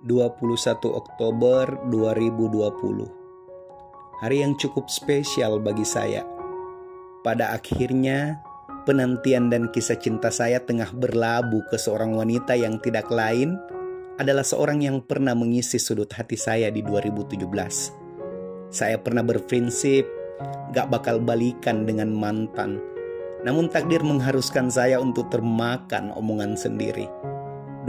21 Oktober 2020. Hari yang cukup spesial bagi saya. Pada akhirnya, penantian dan kisah cinta saya tengah berlabuh ke seorang wanita yang tidak lain adalah seorang yang pernah mengisi sudut hati saya di 2017. Saya pernah berprinsip gak bakal balikan dengan mantan. Namun takdir mengharuskan saya untuk termakan omongan sendiri.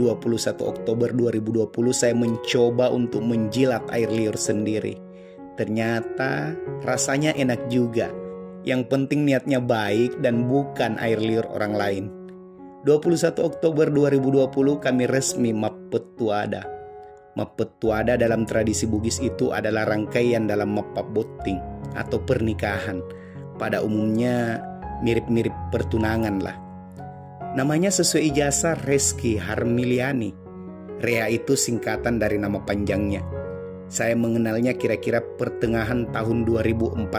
21 Oktober 2020 saya mencoba untuk menjilat air liur sendiri. Ternyata rasanya enak juga. Yang penting niatnya baik dan bukan air liur orang lain. 21 Oktober 2020 kami resmi Mapet Tuada. Mapet Tuada dalam tradisi Bugis itu adalah rangkaian dalam Mapap Boting atau pernikahan. Pada umumnya mirip-mirip pertunangan lah. Namanya sesuai ijazah Reski Harmiliani. Rea itu singkatan dari nama panjangnya. Saya mengenalnya kira-kira pertengahan tahun 2014.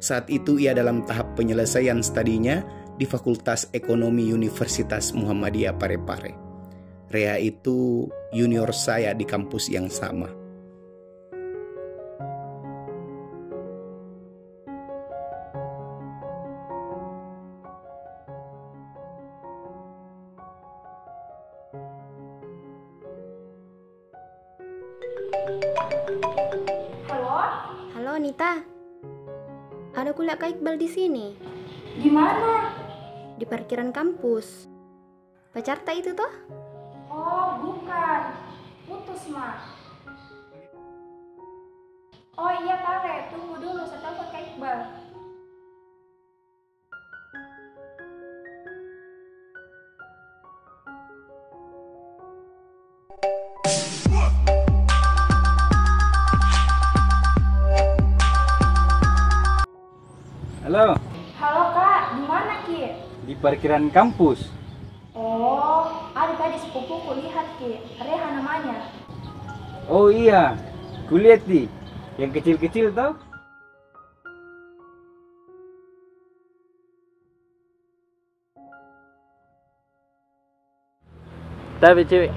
Saat itu ia dalam tahap penyelesaian studinya di Fakultas Ekonomi Universitas Muhammadiyah Parepare. Rea itu junior saya di kampus yang sama. Halo? Halo Nita, ada kuliah Kak Iqbal di sini. Di mana? Di parkiran kampus. Pacarta itu toh? Oh, bukan. Putus, mah. Oh iya, Pare. Tunggu dulu, saya telepon Kak Iqbal. Halo, Halo, Kak. Di mana, Ki? di parkiran kampus. Oh, ada tadi sepupuku lihat, Ki. Reha namanya. Oh iya, kulihat nih, yang kecil-kecil tau? Tapi cewek,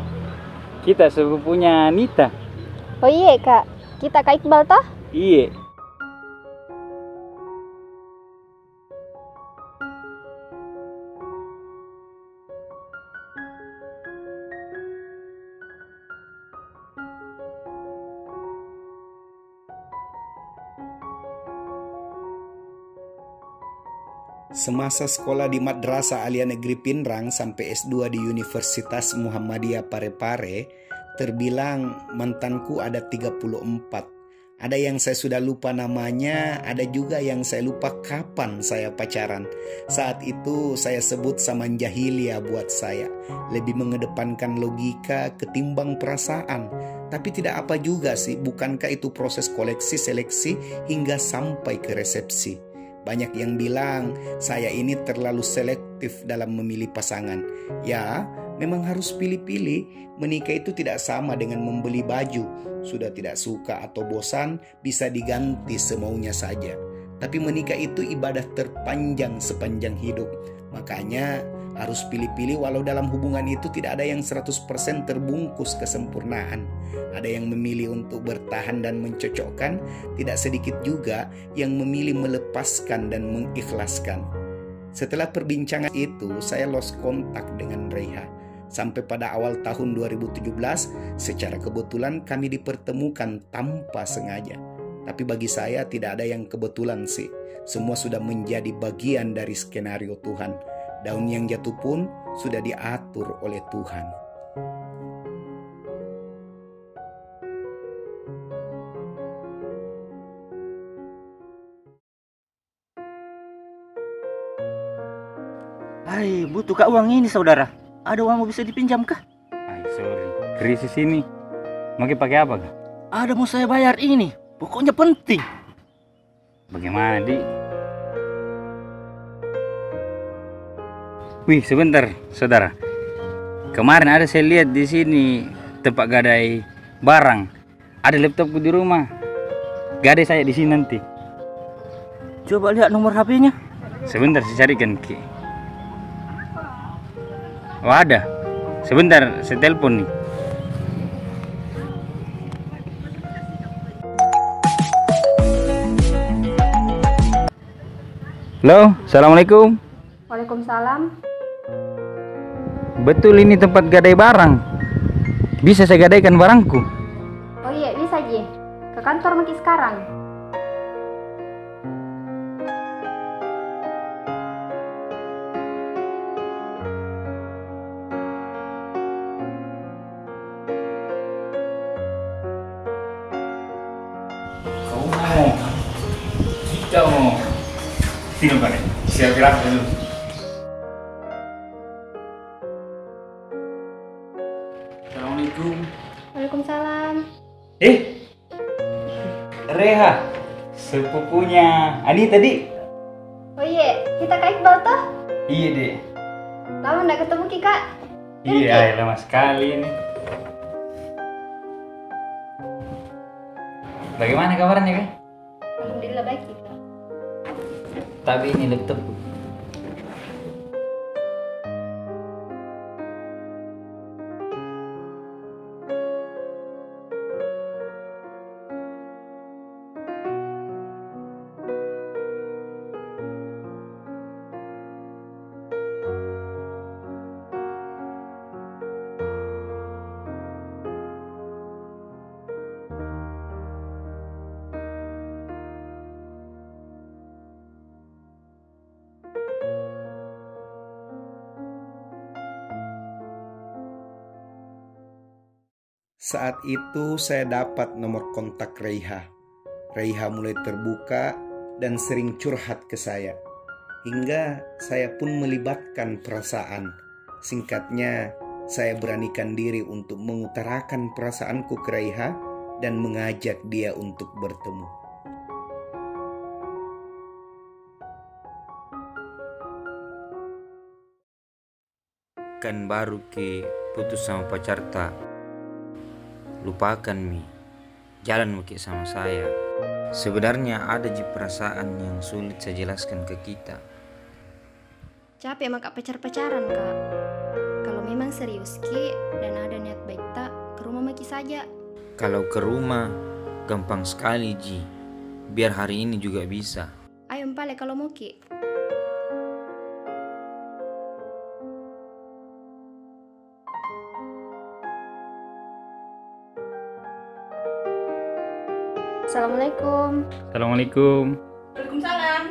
kita sepupunya Nita. Oh iya Kak, kita Kak Iqbal toh? Iya. Semasa sekolah di Madrasah Alia Negeri Pinrang sampai S2 di Universitas Muhammadiyah Parepare, terbilang mantanku ada 34. Ada yang saya sudah lupa namanya, ada juga yang saya lupa kapan saya pacaran. Saat itu saya sebut zaman jahiliyah buat saya. Lebih mengedepankan logika ketimbang perasaan. Tapi tidak apa juga sih, bukankah itu proses koleksi seleksi hingga sampai ke resepsi? Banyak yang bilang saya ini terlalu selektif dalam memilih pasangan. Ya, memang harus pilih-pilih. Menikah itu tidak sama dengan membeli baju. Sudah tidak suka atau bosan, bisa diganti semaunya saja. Tapi menikah itu ibadah terpanjang sepanjang hidup. Makanya harus pilih-pilih walau dalam hubungan itu tidak ada yang 100% terbungkus kesempurnaan. Ada yang memilih untuk bertahan dan mencocokkan, tidak sedikit juga yang memilih melepaskan dan mengikhlaskan. Setelah perbincangan itu, saya lost kontak dengan Reha. Sampai pada awal tahun 2017, secara kebetulan kami dipertemukan tanpa sengaja. Tapi bagi saya tidak ada yang kebetulan sih. Semua sudah menjadi bagian dari skenario Tuhan. Daun yang jatuh pun sudah diatur oleh Tuhan. Hai, butuh kak uang ini saudara. Ada uang mau bisa dipinjam kah? Sorry, krisis ini. Mau pakai apa kak? Ada mau saya bayar ini. Pokoknya penting. Bagaimana di? Wih, sebentar, saudara. Kemarin ada saya lihat di sini tempat gadai barang. Ada laptopku di rumah. Gadai saya di sini nanti. Coba lihat nomor HP-nya. Sebentar saya carikan Ki. Oh ada. Sebentar saya telepon nih. Halo, assalamualaikum. Waalaikumsalam. Betul ini tempat gadai barang. Bisa saya gadaikan barangku? Oh iya, bisa Ji. Ke kantor Maki sekarang. Kau mau? Kita mau. Tinggal balik. Siap gerak dulu. Assalamualaikum. Waalaikumsalam. Reha, sepupunya Ani tadi. Oh iya, kita Kak Iqbal toh? Iya deh. Lama nggak ketemu Ki Kak. Iya, lama sekali ini. Bagaimana kabarnya Kak? Alhamdulillah baik Ki Kak. Tapi ini laptop. Saat itu saya dapat nomor kontak Reiha. Reiha mulai terbuka dan sering curhat ke saya. Hingga saya pun melibatkan perasaan. Singkatnya, saya beranikan diri untuk mengutarakan perasaanku ke Reiha dan mengajak dia untuk bertemu. Kan baru ke putus sama pacar tak. Lupakan Mi, jalan Maki sama saya. Sebenarnya ada perasaan yang sulit saya jelaskan ke kita. Capek maka pacar-pacaran Kak. Kalau memang serius Ki dan ada niat baik tak, ke rumah Maki saja. Kalau ke rumah, gampang sekali Ji. Biar hari ini juga bisa. Ayo Mpale kalau mau Ki. Assalamualaikum. Assalamualaikum. Waalaikumsalam.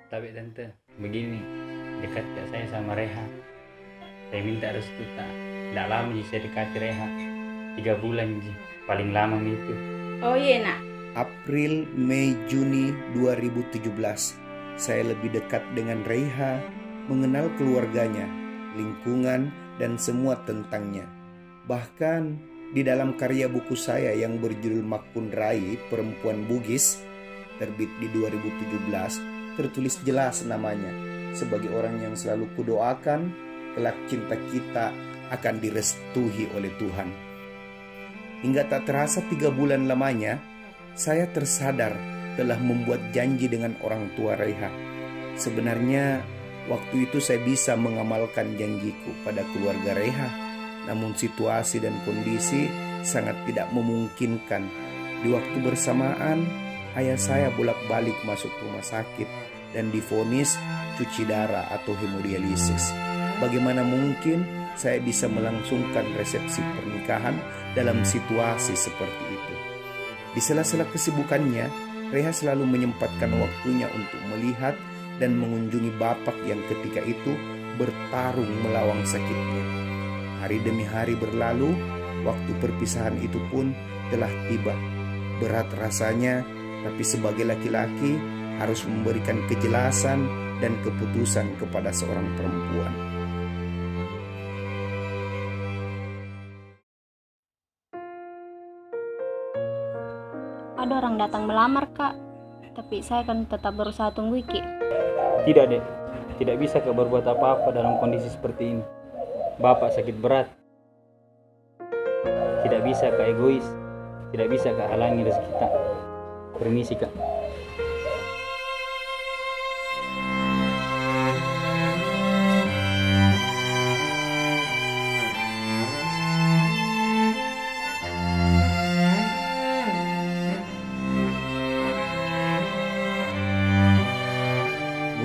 Tapi tante, begini, dekat gak saya sama Reha. Saya minta restu tak. Tidak lama Ji saya dekati Reha. 3 bulan Ji, paling lama itu. Oh iya nak. April, Mei, Juni 2017, saya lebih dekat dengan Reiha, mengenal keluarganya, lingkungan, dan semua tentangnya. Bahkan di dalam karya buku saya yang berjudul Makun Rai, Perempuan Bugis, terbit di 2017, tertulis jelas namanya. Sebagai orang yang selalu kudoakan, kelak cinta kita akan direstui oleh Tuhan. Hingga tak terasa 3 bulan lamanya, saya tersadar telah membuat janji dengan orang tua Reiha. Sebenarnya waktu itu saya bisa mengamalkan janjiku pada keluarga Reiha, namun situasi dan kondisi sangat tidak memungkinkan. Di waktu bersamaan, ayah saya bolak-balik masuk rumah sakit dan divonis cuci darah atau hemodialisis. Bagaimana mungkin saya bisa melangsungkan resepsi pernikahan dalam situasi seperti itu? Di sela-sela kesibukannya, Reha selalu menyempatkan waktunya untuk melihat dan mengunjungi bapak yang ketika itu bertarung melawan sakitnya. Hari demi hari berlalu, waktu perpisahan itu pun telah tiba. Berat rasanya, tapi sebagai laki-laki harus memberikan kejelasan dan keputusan kepada seorang perempuan. Ada orang datang melamar Kak. Tapi saya akan tetap berusaha tunggu Ki. Tidak dek, tidak bisa Kak berbuat apa-apa dalam kondisi seperti ini. Bapak sakit berat. Tidak bisa Kak egois. Tidak bisa Kak halangi rezeki kita. Permisi Kak.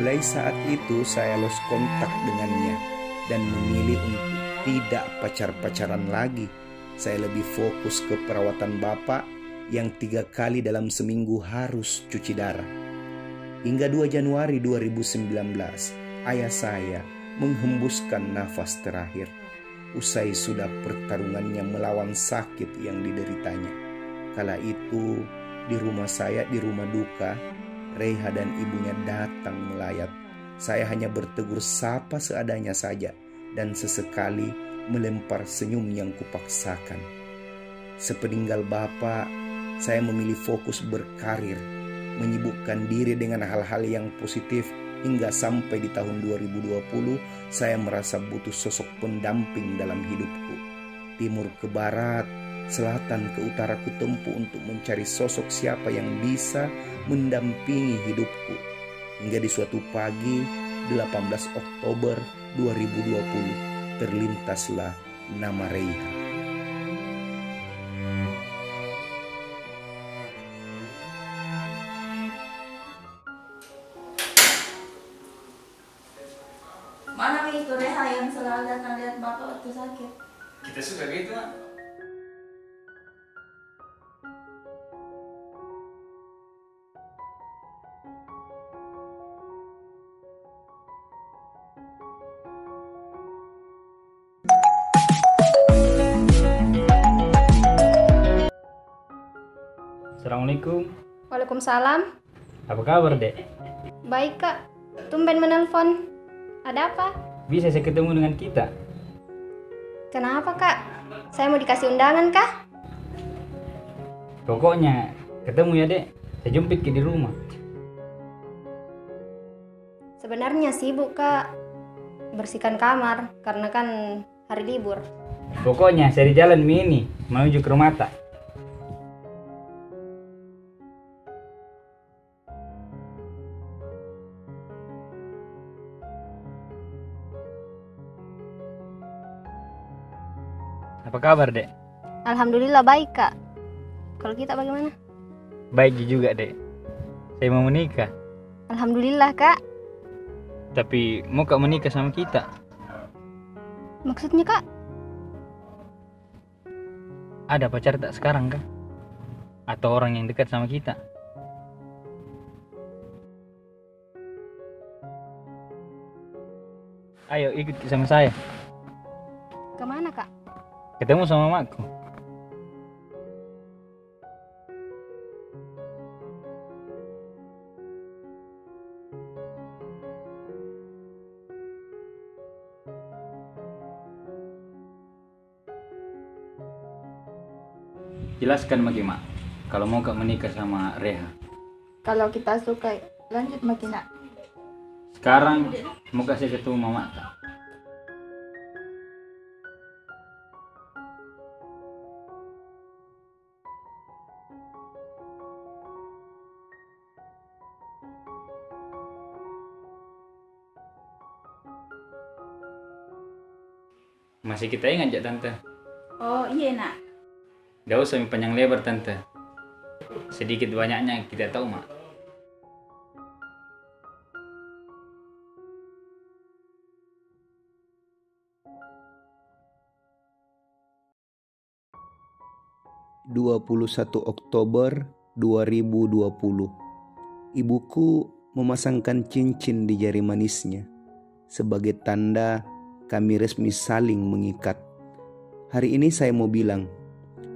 Mulai saat itu saya lost kontak dengannya dan memilih untuk tidak pacar-pacaran lagi. Saya lebih fokus ke perawatan bapak yang 3 kali dalam seminggu harus cuci darah. Hingga 2 Januari 2019, ayah saya menghembuskan nafas terakhir. Usai sudah pertarungannya melawan sakit yang dideritanya. Kala itu di rumah saya, di rumah duka, Reha dan ibunya datang melayat. Saya hanya bertegur sapa seadanya saja dan sesekali melempar senyum yang kupaksakan. Sepeninggal bapak, saya memilih fokus berkarir, menyibukkan diri dengan hal-hal yang positif hingga sampai di tahun 2020 saya merasa butuh sosok pendamping dalam hidupku. Timur ke barat, selatan ke utara ku tempuh untuk mencari sosok siapa yang bisa mendampingi hidupku. Hingga di suatu pagi 18 Oktober 2020 terlintaslah nama Reha. Mana itu Reha yang selalu datang lihat bapak waktu sakit? Kita suka gitu, Mak. Assalamualaikum. Waalaikumsalam. Apa kabar, Dek? Baik kak, tumben menelpon. Ada apa? Bisa saya ketemu dengan kita? Kenapa kak? Saya mau dikasih undangan kah? Pokoknya ketemu ya, Dek. Saya jemput ke di rumah. Sebenarnya sibuk kak, bersihkan kamar karena kan hari libur. Pokoknya saya di jalan ini menuju ke rumah tak. Apa kabar, Dek? Alhamdulillah baik kak. Kalau kita bagaimana? Baik juga, Dek. Saya mau menikah. Alhamdulillah kak. Tapi mau kak menikah sama kita? Maksudnya kak? Ada pacar tak sekarang kah? Atau orang yang dekat sama kita? Ayo ikut sama saya. Kemana kak? Ketemu sama mamaku. Jelaskan Maki, Mak, kalau mau kak menikah sama Reha. Kalau kita suka, lanjut makin nak. Sekarang mau kasih ketemu mama tak? Masih kita ingat ya, Tante? Oh iya nak. Gak usah panjang lebar, Tante. Sedikit banyaknya kita tahu, Mak. (21 Oktober 2020). Ibuku memasangkan cincin di jari manisnya sebagai tanda kami resmi saling mengikat. Hari ini saya mau bilang,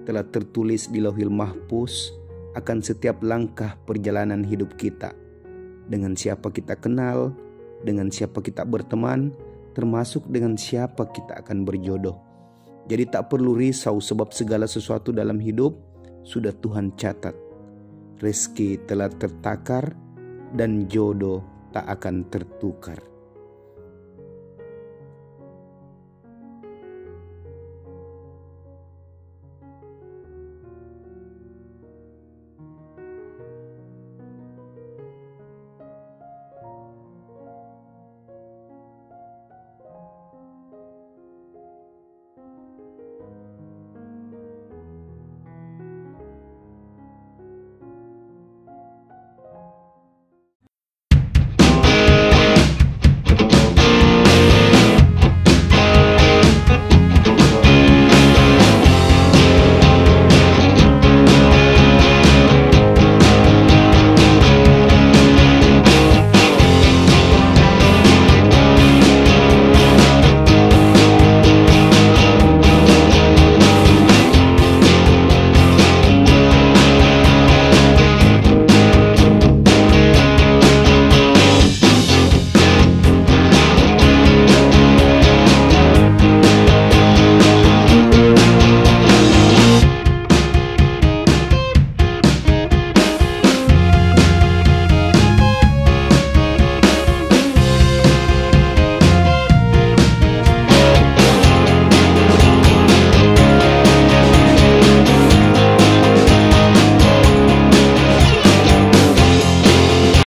telah tertulis di Lauhil Mahfuz akan setiap langkah perjalanan hidup kita. Dengan siapa kita kenal, dengan siapa kita berteman, termasuk dengan siapa kita akan berjodoh. Jadi tak perlu risau sebab segala sesuatu dalam hidup sudah Tuhan catat. Rezeki telah tertakar dan jodoh tak akan tertukar.